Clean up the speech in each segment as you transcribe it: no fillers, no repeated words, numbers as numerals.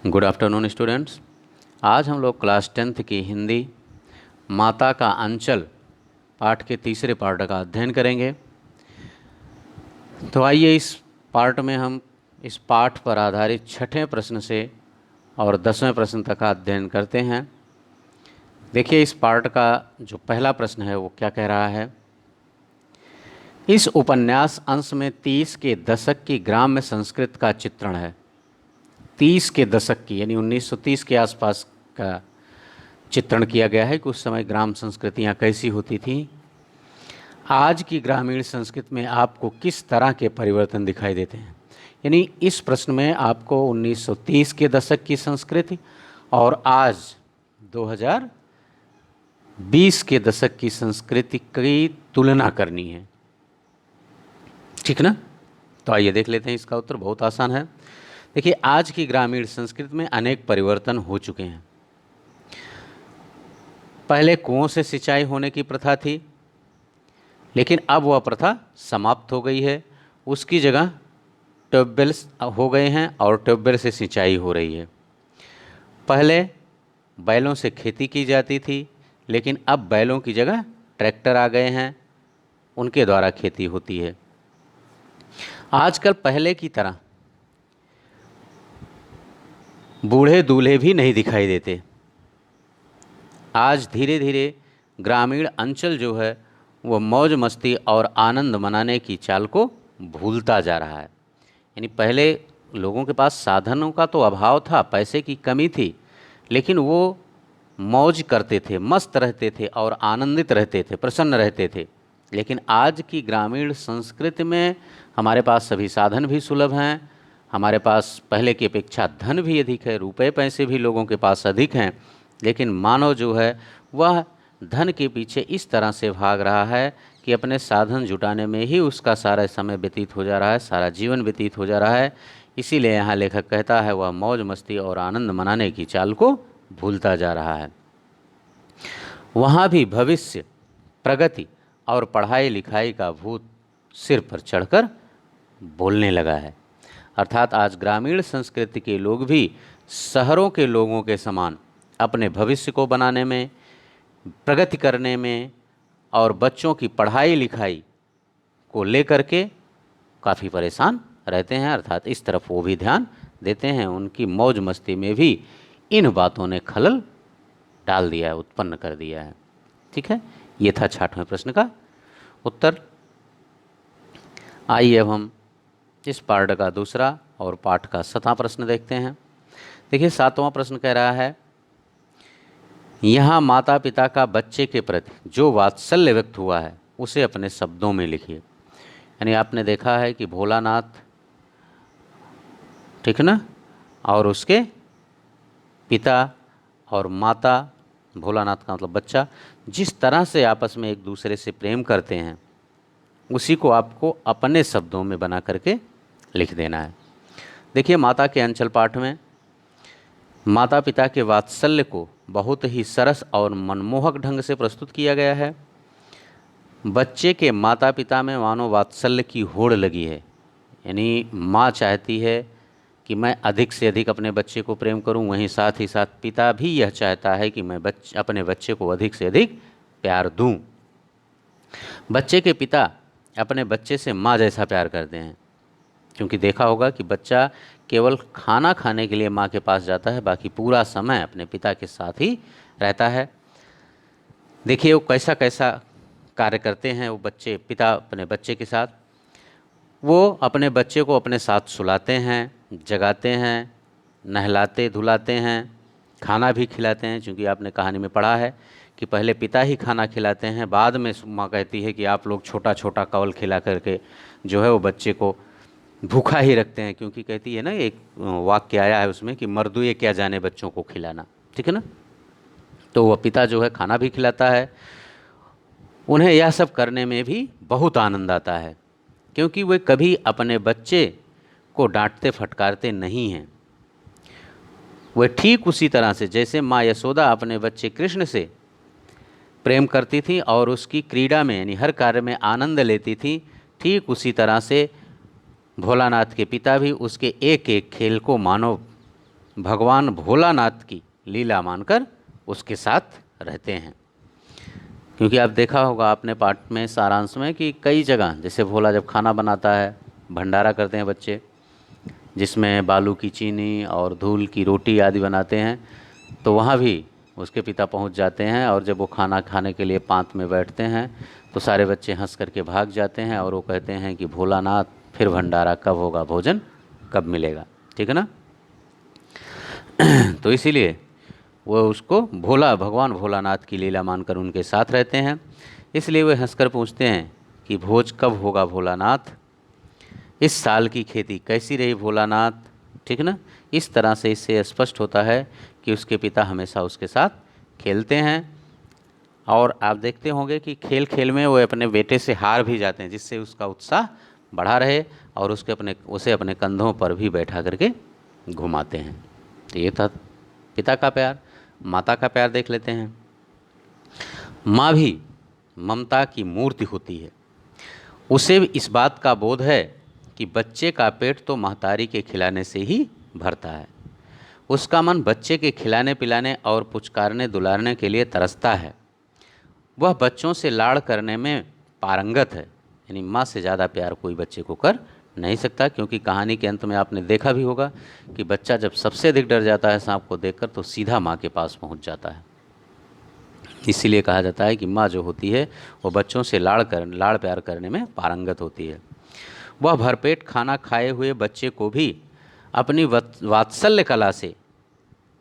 Good afternoon students. आज हम लोग क्लास 10th की हिंदी माता का अंचल पाठ के तीसरे पार्ट का अध्ययन करेंगे। तो आइए इस पार्ट में हम इस पाठ पर आधारित छठवें प्रश्न से और 10वें प्रश्न तक का अध्ययन करते हैं। देखिए इस पार्ट का जो पहला प्रश्न है वो क्या कह रहा है। इस उपन्यास अंश में 30 के दशक की ग्राम्य संस्कृत का चित्रण है। 30 के दशक की यानी 1930 के आसपास का चित्रण किया गया है कि उस समय ग्राम संस्कृतियाँ कैसी होती थीं। आज की ग्रामीण संस्कृति में आपको किस तरह के परिवर्तन दिखाई देते हैं। यानी इस प्रश्न में आपको 1930 के दशक की संस्कृति और आज 2020 के दशक की संस्कृति की तुलना करनी है, ठीक ना। तो आइए देख लेते हैं इसका उत्तर। बहुत आसान है। देखिए आज की ग्रामीण संस्कृति में अनेक परिवर्तन हो चुके हैं। पहले कुओं से सिंचाई होने की प्रथा थी, लेकिन अब वह प्रथा समाप्त हो गई है। उसकी जगह ट्यूबवेल्स हो गए हैं और ट्यूबवेल से सिंचाई हो रही है। पहले बैलों से खेती की जाती थी, लेकिन अब बैलों की जगह ट्रैक्टर आ गए हैं, उनके द्वारा खेती होती है। आजकल पहले की तरह बूढ़े दूल्हे भी नहीं दिखाई देते। आज धीरे धीरे ग्रामीण अंचल जो है वो मौज मस्ती और आनंद मनाने की चाल को भूलता जा रहा है। यानी पहले लोगों के पास साधनों का तो अभाव था, पैसे की कमी थी, लेकिन वो मौज करते थे, मस्त रहते थे और आनंदित रहते थे, प्रसन्न रहते थे। लेकिन आज की ग्रामीण संस्कृति में हमारे पास सभी साधन भी सुलभ हैं, हमारे पास पहले की अपेक्षा धन भी अधिक है, रुपए पैसे भी लोगों के पास अधिक हैं, लेकिन मानव जो है वह धन के पीछे इस तरह से भाग रहा है कि अपने साधन जुटाने में ही उसका सारा समय व्यतीत हो जा रहा है, सारा जीवन व्यतीत हो जा रहा है। इसीलिए यहाँ लेखक कहता है वह मौज मस्ती और आनंद मनाने की चाल को भूलता जा रहा है। वहाँ भी भविष्य, प्रगति और पढ़ाई लिखाई का भूत सिर पर चढ़कर बोलने लगा है। अर्थात आज ग्रामीण संस्कृति के लोग भी शहरों के लोगों के समान अपने भविष्य को बनाने में, प्रगति करने में और बच्चों की पढ़ाई लिखाई को लेकर के काफ़ी परेशान रहते हैं। अर्थात इस तरफ वो भी ध्यान देते हैं। उनकी मौज मस्ती में भी इन बातों ने खलल डाल दिया है, उत्पन्न कर दिया है। ठीक है, ये था 6वें प्रश्न का उत्तर। आइए अब हम इस पार्ट का दूसरा और पाठ का 7वां प्रश्न देखते हैं। देखिए 7वां प्रश्न कह रहा है, यहाँ माता पिता का बच्चे के प्रति जो वात्सल्य व्यक्त हुआ है उसे अपने शब्दों में लिखिए। यानी आपने देखा है कि भोलानाथ, ठीक ना, और उसके पिता और माता, भोलानाथ का मतलब बच्चा, जिस तरह से आपस में एक दूसरे से प्रेम करते हैं उसी को आपको अपने शब्दों में बना करके लिख देना है। देखिए माता के अंचल पाठ में माता पिता के वात्सल्य को बहुत ही सरस और मनमोहक ढंग से प्रस्तुत किया गया है। बच्चे के माता पिता में मानो वात्सल्य की होड़ लगी है। यानी माँ चाहती है कि मैं अधिक से अधिक अपने बच्चे को प्रेम करूं, वहीं साथ ही साथ पिता भी यह चाहता है कि मैं अपने बच्चे को अधिक से अधिक प्यार दूं। बच्चे के पिता अपने बच्चे से माँ जैसा प्यार करते हैं, क्योंकि देखा होगा कि बच्चा केवल खाना खाने के लिए माँ के पास जाता है, बाकी पूरा समय अपने पिता के साथ ही रहता है। देखिए वो कैसा कैसा कार्य करते हैं वो बच्चे, पिता अपने बच्चे के साथ। वो अपने बच्चे को अपने साथ सुलाते हैं, जगाते हैं, नहलाते धुलाते हैं, खाना भी खिलाते हैं। क्योंकि आपने कहानी में पढ़ा है कि पहले पिता ही खाना खिलाते हैं, बाद में माँ कहती है कि आप लोग छोटा छोटा कवल खिला करके जो है वो बच्चे को भूखा ही रखते हैं। क्योंकि कहती है ना, एक वाक्य आया है उसमें कि मर्दुए क्या जाने बच्चों को खिलाना, ठीक है ना। तो वह पिता जो है खाना भी खिलाता है। उन्हें यह सब करने में भी बहुत आनंद आता है, क्योंकि वे कभी अपने बच्चे को डांटते फटकारते नहीं हैं। वे ठीक उसी तरह से जैसे माँ यशोदा अपने बच्चे कृष्ण से प्रेम करती थी और उसकी क्रीड़ा में यानी हर कार्य में आनंद लेती थी, ठीक उसी तरह से भोलानाथ के पिता भी उसके एक एक खेल को मानो भगवान भोलानाथ की लीला मानकर उसके साथ रहते हैं। क्योंकि आप देखा होगा आपने पाठ में सारांश में कि कई जगह जैसे भोला जब खाना बनाता है, भंडारा करते हैं बच्चे, जिसमें बालू की चीनी और धूल की रोटी आदि बनाते हैं, तो वहाँ भी उसके पिता पहुँच जाते हैं और जब वो खाना खाने के लिए पांत में बैठते हैं तो सारे बच्चे हंस करके भाग जाते हैं और वो कहते हैं कि भोलानाथ फिर भंडारा कब होगा, भोजन कब मिलेगा। ठीक है ना। तो इसीलिए वो उसको भगवान भोलानाथ की लीला मानकर उनके साथ रहते हैं। इसलिए वे हंसकर पूछते हैं कि भोज कब होगा भोलानाथ, इस साल की खेती कैसी रही भोलानाथ। ठीक ना। इस तरह से इससे स्पष्ट होता है कि उसके पिता हमेशा उसके साथ खेलते हैं। और आप देखते होंगे कि खेल खेल में वो अपने बेटे से हार भी जाते हैं, जिससे उसका उत्साह बढ़ा रहे और उसे अपने कंधों पर भी बैठा करके घुमाते हैं। तो ये था पिता का प्यार। माता का प्यार देख लेते हैं। माँ भी ममता की मूर्ति होती है। उसे इस बात का बोध है कि बच्चे का पेट तो महतारी के खिलाने से ही भरता है। उसका मन बच्चे के खिलाने पिलाने और पुचकारने दुलारने के लिए तरसता है। वह बच्चों से लाड़ करने में पारंगत है। यानी माँ से ज़्यादा प्यार कोई बच्चे को कर नहीं सकता। क्योंकि कहानी के अंत में आपने देखा भी होगा कि बच्चा जब सबसे अधिक डर जाता है सांप को देखकर तो सीधा माँ के पास पहुँच जाता है। इसीलिए कहा जाता है कि माँ जो होती है वो बच्चों से लाड़ प्यार करने में पारंगत होती है। वह भरपेट खाना खाए हुए बच्चे को भी अपनी वात्सल्य कला से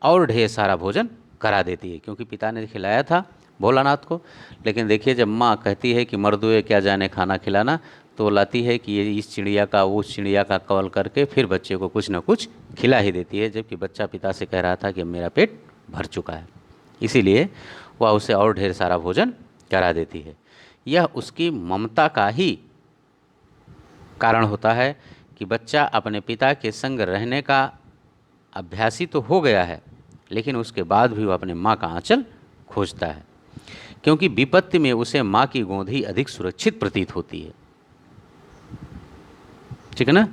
और ढेर सारा भोजन करा देती है। क्योंकि पिता ने खिलाया था भोलानाथ को, लेकिन देखिए जब माँ कहती है कि मर्दुए क्या जाने खाना खिलाना, तो लाती है कि ये इस चिड़िया का उस चिड़िया का कवल करके फिर बच्चे को कुछ न कुछ खिला ही देती है। जबकि बच्चा पिता से कह रहा था कि मेरा पेट भर चुका है। इसीलिए वह उसे और ढेर सारा भोजन करा देती है। यह उसकी ममता का ही कारण होता है कि बच्चा अपने पिता के संग रहने का अभ्यासी तो हो गया है, लेकिन उसके बाद भी वह अपने माँ का आंचल खोजता है। क्योंकि विपत्ति में उसे माँ की गोद ही अधिक सुरक्षित प्रतीत होती है। ठीक है ना।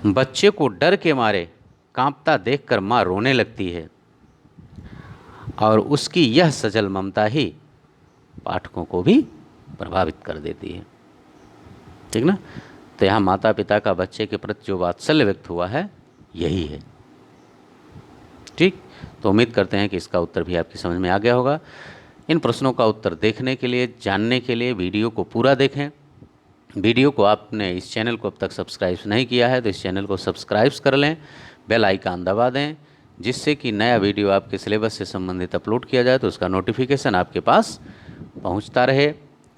बच्चे को डर के मारे कांपता देखकर माँ रोने लगती है और उसकी यह सजल ममता ही पाठकों को भी प्रभावित कर देती है। ठीक ना। तो यहाँ माता पिता का बच्चे के प्रति जो वात्सल्य व्यक्त हुआ है यही है। ठीक। तो उम्मीद करते हैं कि इसका उत्तर भी आपकी समझ में आ गया होगा। इन प्रश्नों का उत्तर देखने के लिए, जानने के लिए वीडियो को पूरा देखें। वीडियो को आपने इस चैनल को अब तक सब्सक्राइब नहीं किया है तो इस चैनल को सब्सक्राइब कर लें, बेल आइकन दबा दें, जिससे कि नया वीडियो आपके सिलेबस से संबंधित अपलोड किया जाए तो उसका नोटिफिकेशन आपके पास पहुंचता रहे।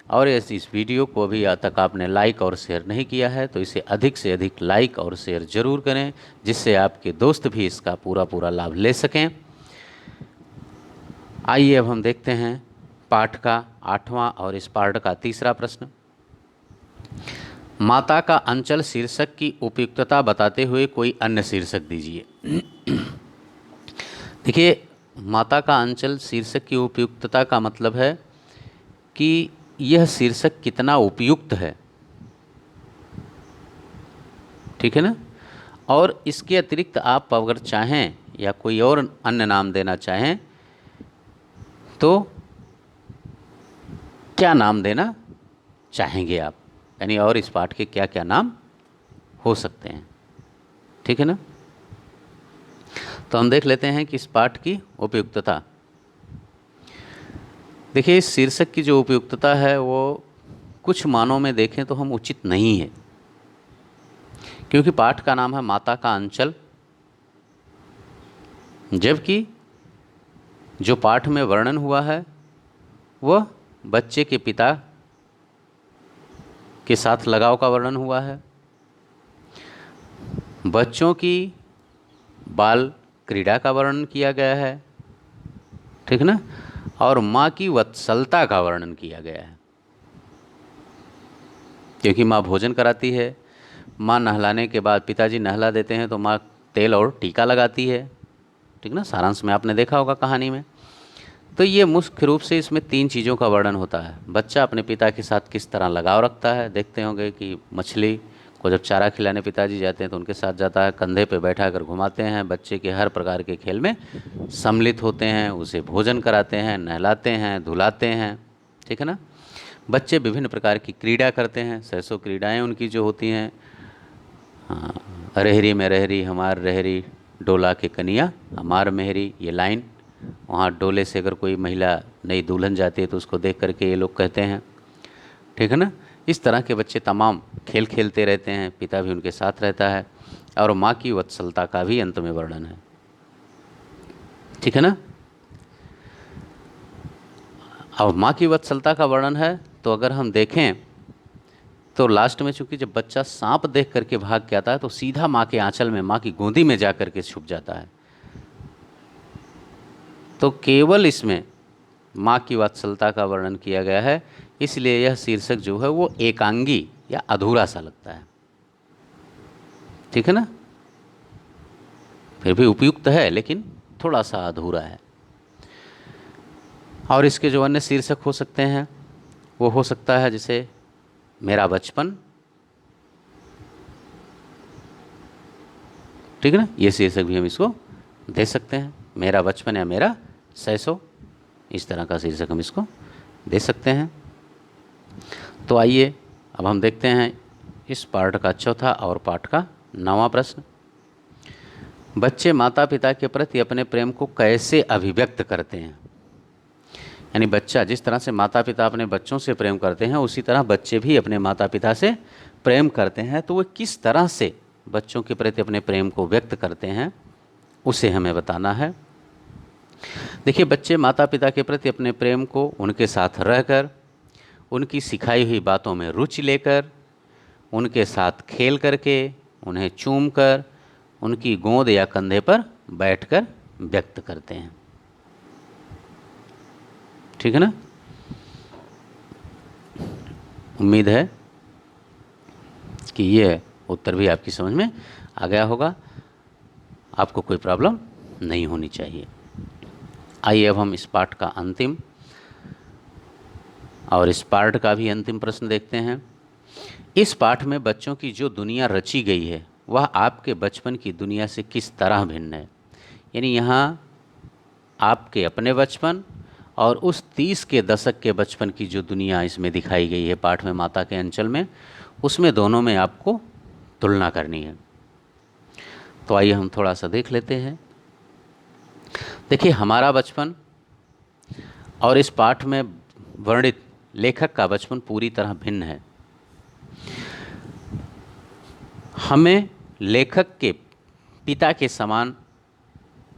और इस वीडियो को अभी तक आपने लाइक और शेयर नहीं किया है तो इसे अधिक से अधिक लाइक और शेयर ज़रूर करें, जिससे आपके दोस्त भी इसका पूरा लाभ ले सकें। आइए अब हम देखते हैं पाठ का 8वां और इस पाठ का तीसरा प्रश्न। माता का अंचल शीर्षक की उपयुक्तता बताते हुए कोई अन्य शीर्षक दीजिए। देखिए, माता का अंचल शीर्षक की उपयुक्तता का मतलब है कि यह शीर्षक कितना उपयुक्त है। ठीक है ना। और इसके अतिरिक्त आप अगर चाहें या कोई और अन्य नाम देना चाहें तो क्या नाम देना चाहेंगे आप, यानी और इस पाठ के क्या क्या नाम हो सकते हैं। ठीक है ना। तो हम देख लेते हैं कि इस पाठ की उपयुक्तता। देखिए, इस शीर्षक की जो उपयुक्तता है वो कुछ मानों में देखें तो हम उचित नहीं है, क्योंकि पाठ का नाम है माता का अंचल, जबकि जो पाठ में वर्णन हुआ है वह बच्चे के पिता के साथ लगाव का वर्णन हुआ है, बच्चों की बाल क्रीड़ा का वर्णन किया गया है। ठीक ना। और माँ की वत्सलता का वर्णन किया गया है, क्योंकि माँ भोजन कराती है, माँ नहलाने के बाद पिताजी नहला देते हैं तो माँ तेल और टीका लगाती है। ठीक ना। सारांश में आपने देखा होगा कहानी में। तो ये मुख्य रूप से इसमें 3 चीज़ों का वर्णन होता है। बच्चा अपने पिता के साथ किस तरह लगाव रखता है, देखते होंगे कि मछली को जब चारा खिलाने पिताजी जाते हैं तो उनके साथ जाता है, कंधे पे बैठा कर घुमाते हैं, बच्चे के हर प्रकार के खेल में सम्मिलित होते हैं, उसे भोजन कराते हैं, नहलाते हैं, धुलाते हैं, ठीक है ना। बच्चे विभिन्न प्रकार की क्रीड़ा करते हैं, 600 क्रीड़ाएँ उनकी जो होती हैं। हाँ, रहरी में रहरी हमार रहरी, डोला के कनिया हमार मेहरी, ये लाइन वहाँ डोले से अगर कोई महिला नई दुल्हन जाती है तो उसको देख करके ये लोग कहते हैं, ठीक है ना। इस तरह के बच्चे तमाम खेल खेलते रहते हैं, पिता भी उनके साथ रहता है, और माँ की वत्सलता का भी अंत में वर्णन है, ठीक है ना। अब माँ की वत्सलता का वर्णन है तो अगर हम देखें तो लास्ट में चूंकि जब बच्चा सांप देख करके भाग के आता है तो सीधा माँ के आंचल में, माँ की गोदी में जा करके छुप जाता है। तो केवल इसमें माँ की वात्सलता का वर्णन किया गया है, इसलिए यह शीर्षक जो है वो एकांगी या अधूरा सा लगता है, ठीक है ना। फिर भी उपयुक्त है लेकिन थोड़ा सा अधूरा है। और इसके जो अन्य शीर्षक हो सकते हैं वो हो सकता है जैसे मेरा बचपन, ठीक है ना, ये शीर्षक भी हम इसको दे सकते हैं, मेरा बचपन या मेरा 600, इस तरह का शीर्षक हम इसको दे सकते हैं। तो आइए अब हम देखते हैं इस पार्ट का चौथा और पाठ का 9वां प्रश्न। बच्चे माता पिता के प्रति अपने प्रेम को कैसे अभिव्यक्त करते हैं। यानी बच्चा जिस तरह से माता पिता अपने बच्चों से प्रेम करते हैं उसी तरह बच्चे भी अपने माता पिता से प्रेम करते हैं, तो वो किस तरह से बच्चों के प्रति अपने प्रेम को व्यक्त करते हैं उसे हमें बताना है। देखिए, बच्चे माता पिता के प्रति अपने प्रेम को उनके साथ रहकर, उनकी सिखाई हुई बातों में रुचि लेकर, उनके साथ खेल करके, उन्हें चूम कर, उनकी गोद या कंधे पर बैठकर व्यक्त करते हैं, ठीक है ना। उम्मीद है कि ये उत्तर भी आपकी समझ में आ गया होगा, आपको कोई प्रॉब्लम नहीं होनी चाहिए। आइए अब हम इस पाठ का अंतिम और इस पाठ का भी अंतिम प्रश्न देखते हैं। इस पाठ में बच्चों की जो दुनिया रची गई है वह आपके बचपन की दुनिया से किस तरह भिन्न है। यानी यहाँ आपके अपने बचपन और उस 30 के दशक के बचपन की जो दुनिया इसमें दिखाई गई है पाठ में माता के अंचल में, उसमें दोनों में आपको तुलना करनी है। तो आइए हम थोड़ा सा देख लेते हैं। देखिए, हमारा बचपन और इस पाठ में वर्णित लेखक का बचपन पूरी तरह भिन्न है। हमें लेखक के पिता के समान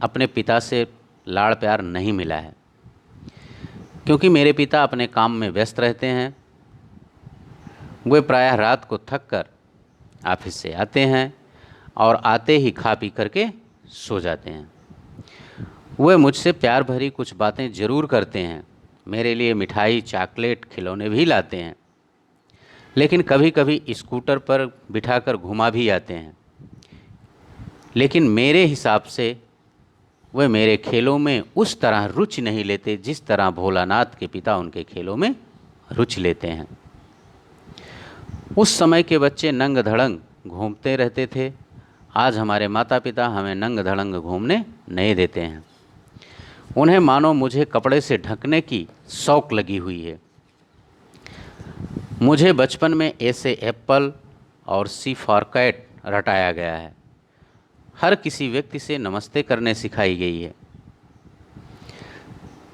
अपने पिता से लाड़ प्यार नहीं मिला है, क्योंकि मेरे पिता अपने काम में व्यस्त रहते हैं। वे प्रायः रात को थक कर ऑफिस से आते हैं और आते ही खा पी करके सो जाते हैं। वे मुझसे प्यार भरी कुछ बातें ज़रूर करते हैं, मेरे लिए मिठाई, चॉकलेट, खिलौने भी लाते हैं, लेकिन कभी कभी स्कूटर पर बिठाकर घुमा भी आते हैं। लेकिन मेरे हिसाब से वे मेरे खेलों में उस तरह रुचि नहीं लेते जिस तरह भोलानाथ के पिता उनके खेलों में रुचि लेते हैं। उस समय के बच्चे नंग धड़ंग घूमते रहते थे, आज हमारे माता पिता हमें नंग धड़ंग घूमने नहीं देते हैं। उन्हें मानो मुझे कपड़े से ढकने की शौक लगी हुई है। मुझे बचपन में ऐसे एप्पल और सी फॉर कैट रटाया गया है। हर किसी व्यक्ति से नमस्ते करने सिखाई गई है।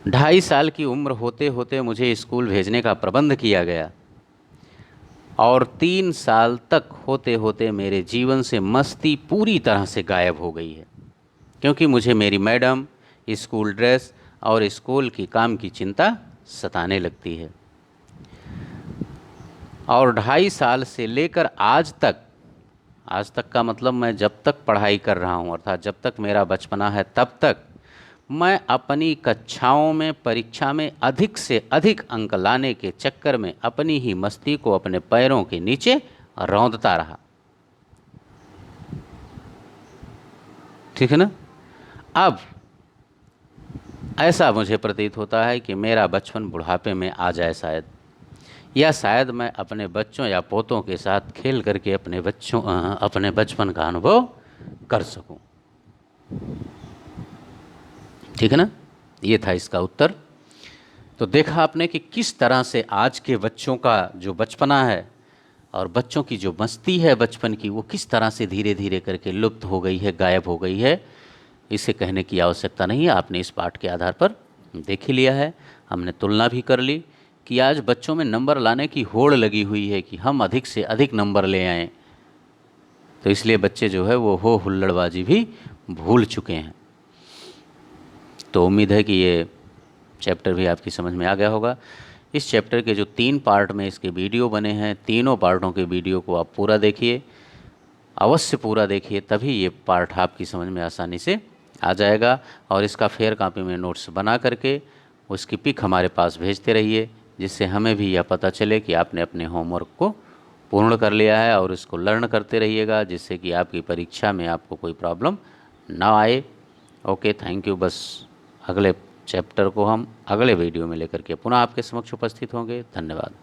2.5 साल की उम्र होते होते मुझे स्कूल भेजने का प्रबंध किया गया और 3 साल तक होते होते मेरे जीवन से मस्ती पूरी तरह से गायब हो गई है, क्योंकि मुझे मेरी मैडम, स्कूल ड्रेस और स्कूल की काम की चिंता सताने लगती है। और 2.5 साल से लेकर आज तक का मतलब मैं जब तक पढ़ाई कर रहा हूँ, अर्थात जब तक मेरा बचपना है तब तक मैं अपनी कक्षाओं में, परीक्षा में अधिक से अधिक अंक लाने के चक्कर में अपनी ही मस्ती को अपने पैरों के नीचे रौंदता रहा, ठीक है ना। अब ऐसा मुझे प्रतीत होता है कि मेरा बचपन बुढ़ापे में आ जाए शायद, या शायद मैं अपने बच्चों या पोतों के साथ खेल करके अपने बचपन का अनुभव कर सकूं। ठीक है ना, ये था इसका उत्तर। तो देखा आपने कि किस तरह से आज के बच्चों का जो बचपना है और बच्चों की जो मस्ती है बचपन की, वो किस तरह से धीरे धीरे करके लुप्त हो गई है, गायब हो गई है। इसे कहने की आवश्यकता नहीं है, आपने इस पाठ के आधार पर देख ही लिया है। हमने तुलना भी कर ली कि आज बच्चों में नंबर लाने की होड़ लगी हुई है कि हम अधिक से अधिक नंबर ले आएं, तो इसलिए बच्चे जो है वो हो हुल्लड़बाजी भी भूल चुके हैं। तो उम्मीद है कि ये चैप्टर भी आपकी समझ में आ गया होगा। इस चैप्टर के जो 3 पार्ट में इसके वीडियो बने हैं, तीनों पार्टों के वीडियो को आप पूरा देखिए, अवश्य पूरा देखिए, तभी ये पार्ट आपकी समझ में आसानी से आ जाएगा। और इसका फेयर कॉपी में नोट्स बना करके उसकी पिक हमारे पास भेजते रहिए, जिससे हमें भी यह पता चले कि आपने अपने होमवर्क को पूर्ण कर लिया है, और इसको लर्न करते रहिएगा, जिससे कि आपकी परीक्षा में आपको कोई प्रॉब्लम ना आए। Okay, thank you. बस अगले चैप्टर को हम अगले वीडियो में लेकर के पुनः आपके समक्ष उपस्थित होंगे। धन्यवाद।